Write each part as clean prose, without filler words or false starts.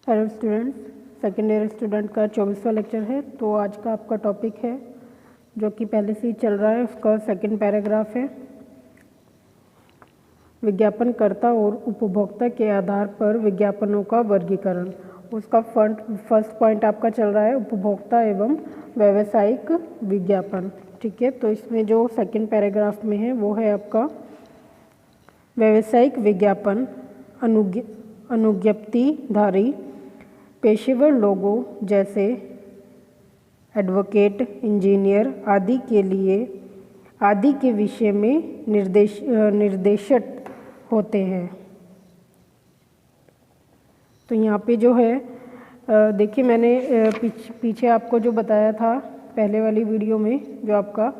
Hello students, second year student का 24वां lecture है। तो आज का आपका टॉपिक है जो कि पहले से ही चल रहा है, उसका सेकंड पैराग्राफ है। विज्ञापनकर्ता और उपभोक्ता के आधार पर विज्ञापनों का वर्गीकरण। उसका फर्स्ट पॉइंट आपका चल रहा है उपभोक्ता एवं व्यावसायिक विज्ञापन। ठीक है, तो इसमें जो सेकंड पैराग्राफ में है वो है आपका व्यावसायिक विज्ञापन अनुज्ञप्तिधारी पेशेवर लोगों जैसे एडवोकेट, इंजीनियर आदि के विषय में निर्देशित होते हैं। तो यहाँ पे जो है देखिए, मैंने पीछे आपको जो बताया था पहले वाली वीडियो में, जो आपका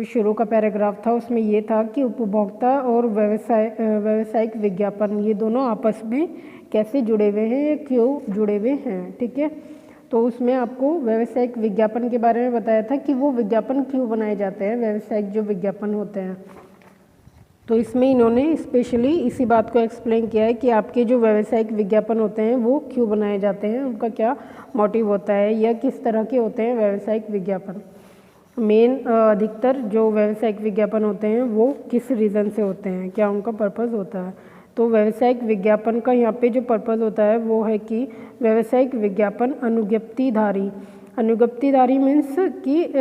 शुरू का पैराग्राफ था, उसमें ये था कि उपभोक्ता और व्यावसायिक विज्ञापन ये दोनों आपस में कैसे जुड़े हुए हैं, क्यों जुड़े हुए हैं। ठीक है, तो उसमें आपको व्यावसायिक विज्ञापन के बारे में बताया था कि वो विज्ञापन क्यों बनाए जाते हैं, व्यावसायिक जो विज्ञापन होते हैं। तो इसमें इन्होंने स्पेशली इसी बात को एक्सप्लेन किया है कि आपके जो व्यावसायिक विज्ञापन होते हैं वो क्यों बनाए जाते हैं, उनका क्या मोटिव होता है या किस तरह के होते हैं व्यावसायिक विज्ञापन। अधिकतर जो व्यावसायिक विज्ञापन होते हैं वो किस रीज़न से होते हैं, क्या उनका पर्पज़ होता है। तो व्यावसायिक विज्ञापन का यहाँ पे जो पर्पज़ होता है वो है कि व्यावसायिक विज्ञापन अनुज्ञप्तिधारी मीन्स कि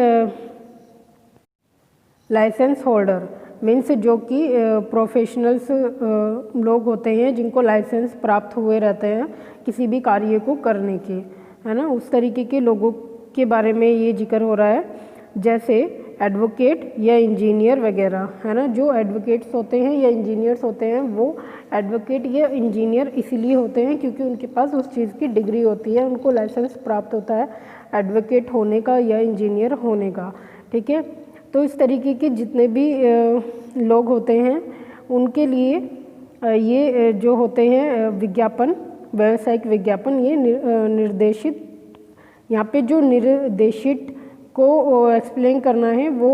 लाइसेंस होल्डर मीन्स जो कि प्रोफेशनल्स लोग होते हैं जिनको लाइसेंस प्राप्त हुए रहते हैं किसी भी कार्य को करने के, है ना, उस तरीके के लोगों के बारे में ये जिक्र हो रहा है। जैसे एडवोकेट या इंजीनियर वगैरह, है ना। जो एडवोकेट्स होते हैं या इंजीनियर्स होते हैं वो एडवोकेट या इंजीनियर इसीलिए होते हैं क्योंकि उनके पास उस चीज़ की डिग्री होती है, उनको लाइसेंस प्राप्त होता है एडवोकेट होने का या इंजीनियर होने का। ठीक है, तो इस तरीके के जितने भी लोग होते हैं उनके लिए ये जो होते हैं विज्ञापन, व्यावसायिक विज्ञापन, ये निर्देशित, यहाँ पे जो निर्देशित को एक्सप्लेन करना है वो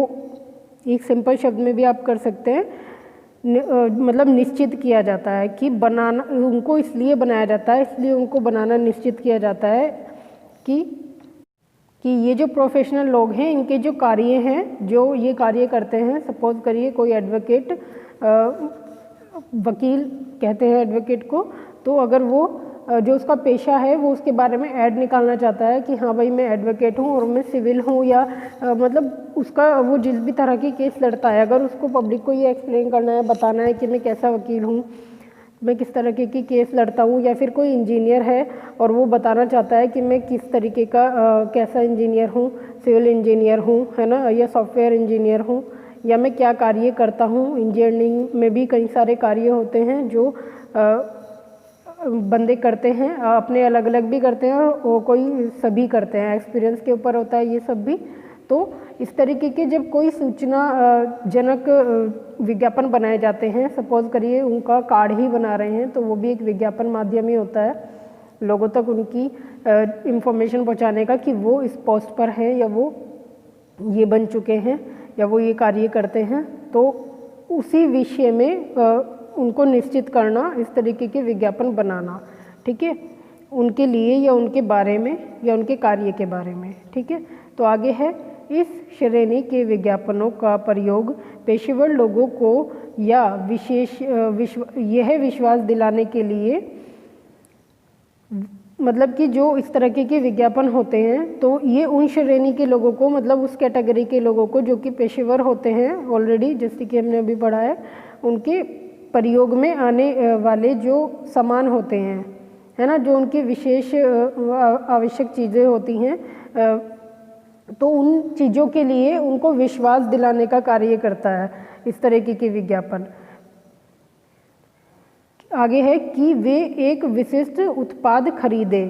एक सिंपल शब्द में भी आप कर सकते हैं, मतलब निश्चित किया जाता है कि बनाना उनको इसलिए बनाया जाता है, इसलिए उनको बनाना निश्चित किया जाता है कि ये जो प्रोफेशनल लोग हैं इनके जो कार्य हैं, जो ये कार्य करते हैं, सपोज करिए कोई एडवोकेट, वकील कहते हैं एडवोकेट को, तो अगर वो जो उसका पेशा है वो उसके बारे में ऐड निकालना चाहता है कि हाँ भाई मैं एडवोकेट हूँ और मैं सिविल हूँ, या मतलब उसका वो जिस भी तरह की केस लड़ता है, अगर उसको पब्लिक को ये एक्सप्लेन करना है, बताना है कि मैं कैसा वकील हूँ, मैं किस तरीके की केस लड़ता हूँ, या फिर कोई इंजीनियर है और वो बताना चाहता है कि मैं किस तरीके का कैसा इंजीनियर हूँ, सिविल इंजीनियर हूँ, है ना, या सॉफ्टवेयर इंजीनियर हूँ, या मैं क्या कार्य करता हूँ। इंजीनियरिंग में भी कई सारे कार्य होते हैं जो बंदे करते हैं, अपने अलग अलग भी करते हैं और कोई सभी करते हैं, एक्सपीरियंस के ऊपर होता है ये सब भी। तो इस तरीके के जब कोई सूचना जनक विज्ञापन बनाए जाते हैं, सपोज करिए उनका कार्ड ही बना रहे हैं, तो वो भी एक विज्ञापन माध्यम ही होता है लोगों तक उनकी इंफॉर्मेशन पहुंचाने का कि वो इस पोस्ट पर है या वो ये बन चुके हैं या वो ये कार्य करते हैं। तो उसी विषय में उनको निश्चित करना, इस तरीके के विज्ञापन बनाना, ठीक है, उनके लिए या उनके बारे में या उनके कार्य के बारे में। ठीक है, तो आगे है, इस श्रेणी के विज्ञापनों का प्रयोग पेशेवर लोगों को या यह विश्वास दिलाने के लिए, मतलब कि जो इस तरह के विज्ञापन होते हैं तो ये उन श्रेणी के लोगों को, मतलब उस कैटेगरी के लोगों को जो कि पेशेवर होते हैं ऑलरेडी, जैसे कि हमने अभी पढ़ा है, उनके प्रयोग में आने वाले जो सामान होते हैं, है ना, जो उनकी विशेष आवश्यक चीज़ें होती हैं, तो उन चीज़ों के लिए उनको विश्वास दिलाने का कार्य करता है इस तरीके के विज्ञापन। आगे है कि वे एक विशिष्ट उत्पाद खरीदें,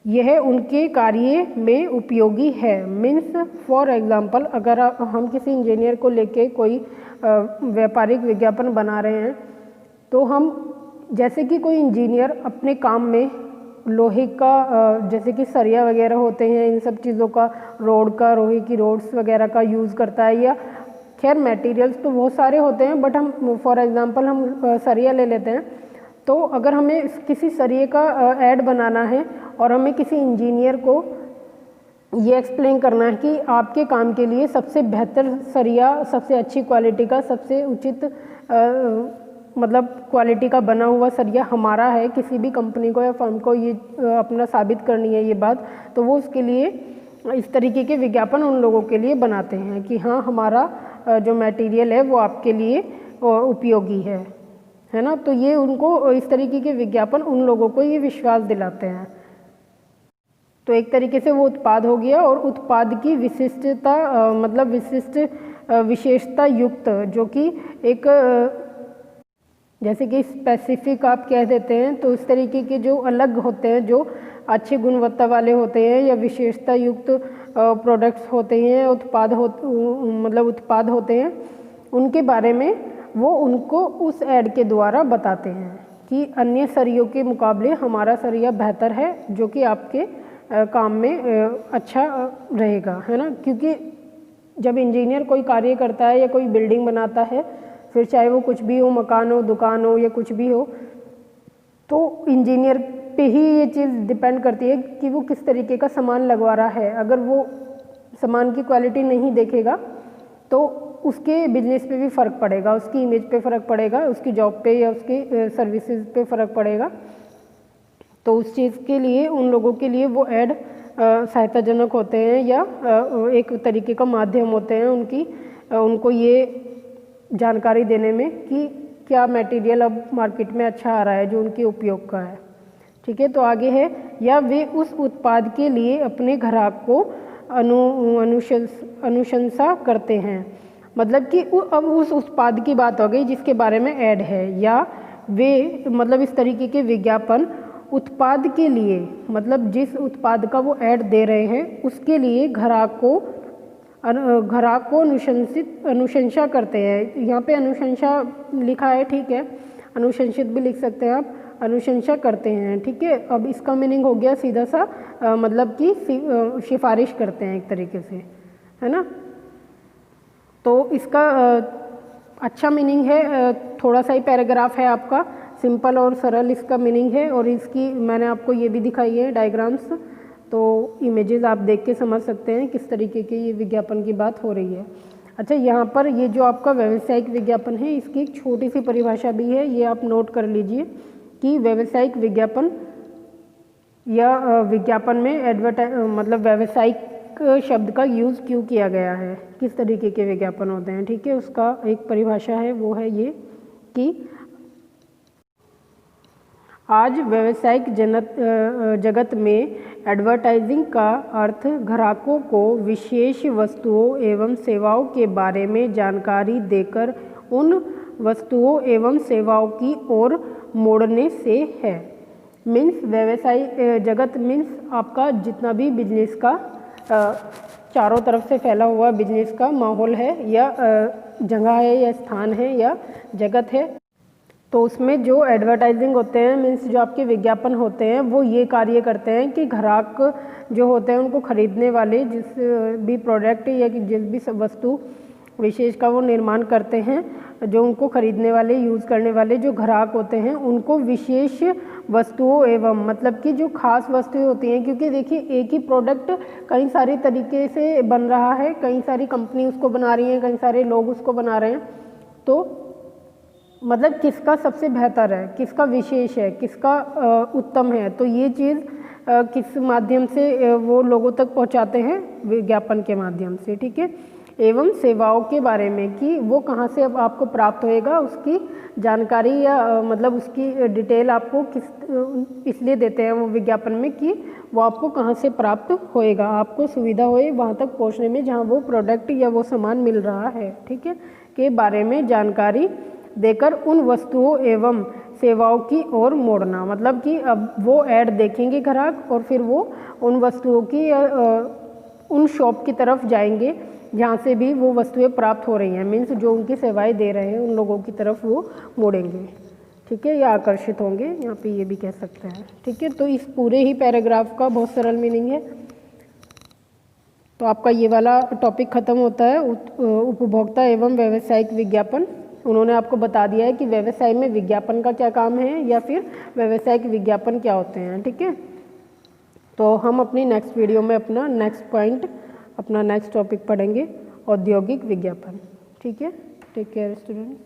यह उनके कार्य में उपयोगी है। मीन्स फॉर एग्जांपल, अगर हम किसी इंजीनियर को लेके कोई व्यापारिक विज्ञापन बना रहे हैं, तो हम जैसे कि कोई इंजीनियर अपने काम में लोहे का जैसे कि सरिया वगैरह होते हैं, इन सब चीज़ों का, लोहे की रोड्स वगैरह का यूज़ करता है, या खैर मटेरियल्स तो बहुत सारे होते हैं, बट हम फॉर एग्जांपल हम सरिया ले लेते हैं, तो अगर हमें किसी सरिये का ऐड बनाना है और हमें किसी इंजीनियर को ये एक्सप्लेन करना है कि आपके काम के लिए सबसे बेहतर सरिया, सबसे अच्छी क्वालिटी का, सबसे उचित मतलब क्वालिटी का बना हुआ सरिया हमारा है, किसी भी कंपनी को या फर्म को ये अपना साबित करनी है ये बात, तो वो उसके लिए इस तरीके के विज्ञापन उन लोगों के लिए बनाते हैं कि हाँ हमारा जो मटेरियल है वो आपके लिए उपयोगी है ना। तो ये उनको इस तरीके के विज्ञापन उन लोगों को ये विश्वास दिलाते हैं। तो एक तरीके से वो उत्पाद हो गया, और उत्पाद की विशिष्टता मतलब विशेषता युक्त, जो कि एक जैसे कि स्पेसिफिक आप कह देते हैं, तो इस तरीके के जो अलग होते हैं, जो अच्छी गुणवत्ता वाले होते हैं या विशेषता युक्त प्रोडक्ट्स होते हैं, उत्पाद होते हैं, उनके बारे में वो उनको उस ऐड के द्वारा बताते हैं कि अन्य सरियों के मुकाबले हमारा सरिया बेहतर है, जो कि आपके काम में अच्छा रहेगा, है ना। क्योंकि जब इंजीनियर कोई कार्य करता है या कोई बिल्डिंग बनाता है, फिर चाहे वो कुछ भी हो, मकान हो, दुकान हो या कुछ भी हो, तो इंजीनियर पे ही ये चीज़ डिपेंड करती है कि वो किस तरीके का सामान लगवा रहा है। अगर वो सामान की क्वालिटी नहीं देखेगा तो उसके बिजनेस पे भी फ़र्क पड़ेगा, उसकी इमेज पे फ़र्क पड़ेगा, उसकी जॉब पे या उसकी सर्विसेज पे फ़र्क पड़ेगा। तो उस चीज़ के लिए उन लोगों के लिए वो ऐड सहायताजनक होते हैं या एक तरीके का माध्यम होते हैं उनको ये जानकारी देने में कि क्या मटेरियल अब मार्केट में अच्छा आ रहा है जो उनके उपयोग का है। ठीक है, तो आगे है, या वे उस उत्पाद के लिए अपने ग्राहक को अनुशंसा करते हैं। मतलब कि अब उस उत्पाद की बात हो गई जिसके बारे में ऐड है, या वे मतलब इस तरीके के विज्ञापन उत्पाद के लिए, मतलब जिस उत्पाद का वो ऐड दे रहे हैं उसके लिए ग्राहक को अनुशंसा करते हैं। यहाँ पे अनुशंसा लिखा है, ठीक है, अनुशंसित भी लिख सकते हैं आप, अनुशंसा करते हैं। ठीक है, अब इसका मीनिंग हो गया सीधा सा मतलब कि सिफारिश करते हैं एक तरीके से, है ना। तो इसका अच्छा मीनिंग है, थोड़ा सा ही पैराग्राफ है आपका, सिंपल और सरल इसका मीनिंग है, और इसकी मैंने आपको ये भी दिखाई है डायग्राम्स, तो इमेजेस आप देख के समझ सकते हैं किस तरीके के ये विज्ञापन की बात हो रही है। अच्छा, यहाँ पर ये जो आपका व्यावसायिक विज्ञापन है इसकी एक छोटी सी परिभाषा भी है, ये आप नोट कर लीजिए कि व्यावसायिक विज्ञापन या विज्ञापन में मतलब व्यावसायिक शब्द का यूज़ क्यों किया गया है, किस तरीके के विज्ञापन होते हैं। ठीक है, उसका एक परिभाषा है, वो है ये कि आज व्यावसायिक जगत में एडवर्टाइजिंग का अर्थ ग्राहकों को विशेष वस्तुओं एवं सेवाओं के बारे में जानकारी देकर उन वस्तुओं एवं सेवाओं की ओर मोड़ने से है। मीन्स व्यवसाय जगत मीन्स आपका जितना भी बिजनेस का चारों तरफ से फैला हुआ बिजनेस का माहौल है या जगह है या स्थान है या जगत है, तो उसमें जो एडवर्टाइजिंग होते हैं मीन्स जो आपके विज्ञापन होते हैं वो ये कार्य करते हैं कि ग्राहक जो होते हैं उनको खरीदने वाले जिस भी प्रोडक्ट या जिस भी वस्तु विशेष का वो निर्माण करते हैं, जो उनको खरीदने वाले यूज़ करने वाले जो ग्राहक होते हैं उनको विशेष वस्तुओं एवं मतलब कि जो खास वस्तुएं होती हैं, क्योंकि देखिए एक ही प्रोडक्ट कई सारे तरीके से बन रहा है, कई सारी कंपनी उसको बना रही हैं, कई सारे लोग उसको बना रहे हैं, तो मतलब किसका सबसे बेहतर है, किसका विशेष है, किसका उत्तम है, तो ये चीज़ किस माध्यम से वो लोगों तक पहुंचाते हैं, विज्ञापन के माध्यम से। ठीक है, एवं सेवाओं के बारे में कि वो कहाँ से अब आपको प्राप्त होएगा उसकी जानकारी या मतलब उसकी डिटेल आपको इसलिए देते हैं वो विज्ञापन में कि वो आपको कहाँ से प्राप्त होएगा, आपको सुविधा होए वहाँ तक पहुँचने में जहाँ वो प्रोडक्ट या वो सामान मिल रहा है, ठीक है, के बारे में जानकारी देकर उन वस्तुओं एवं सेवाओं की ओर मोड़ना। मतलब कि अब वो ऐड देखेंगे ग्राहक और फिर वो उन वस्तुओं की उन शॉप की तरफ जाएंगे जहाँ से भी वो वस्तुएं प्राप्त हो रही हैं, मीन्स जो उनकी सेवाएं दे रहे हैं उन लोगों की तरफ वो मुड़ेंगे। ठीक है, या आकर्षित होंगे, यहाँ पे ये भी कह सकते हैं। ठीक है, तो इस पूरे ही पैराग्राफ का बहुत सरल मीनिंग है। तो आपका ये वाला टॉपिक ख़त्म होता है उपभोक्ता एवं व्यावसायिक विज्ञापन। उन्होंने आपको बता दिया है कि व्यवसाय में विज्ञापन का क्या काम है या फिर व्यावसायिक विज्ञापन क्या होते हैं। ठीक है, तो हम अपनी नेक्स्ट वीडियो में अपना नेक्स्ट पॉइंट, अपना नेक्स्ट टॉपिक पढ़ेंगे, औद्योगिक विज्ञापन। ठीक है, टेक केयर स्टूडेंट।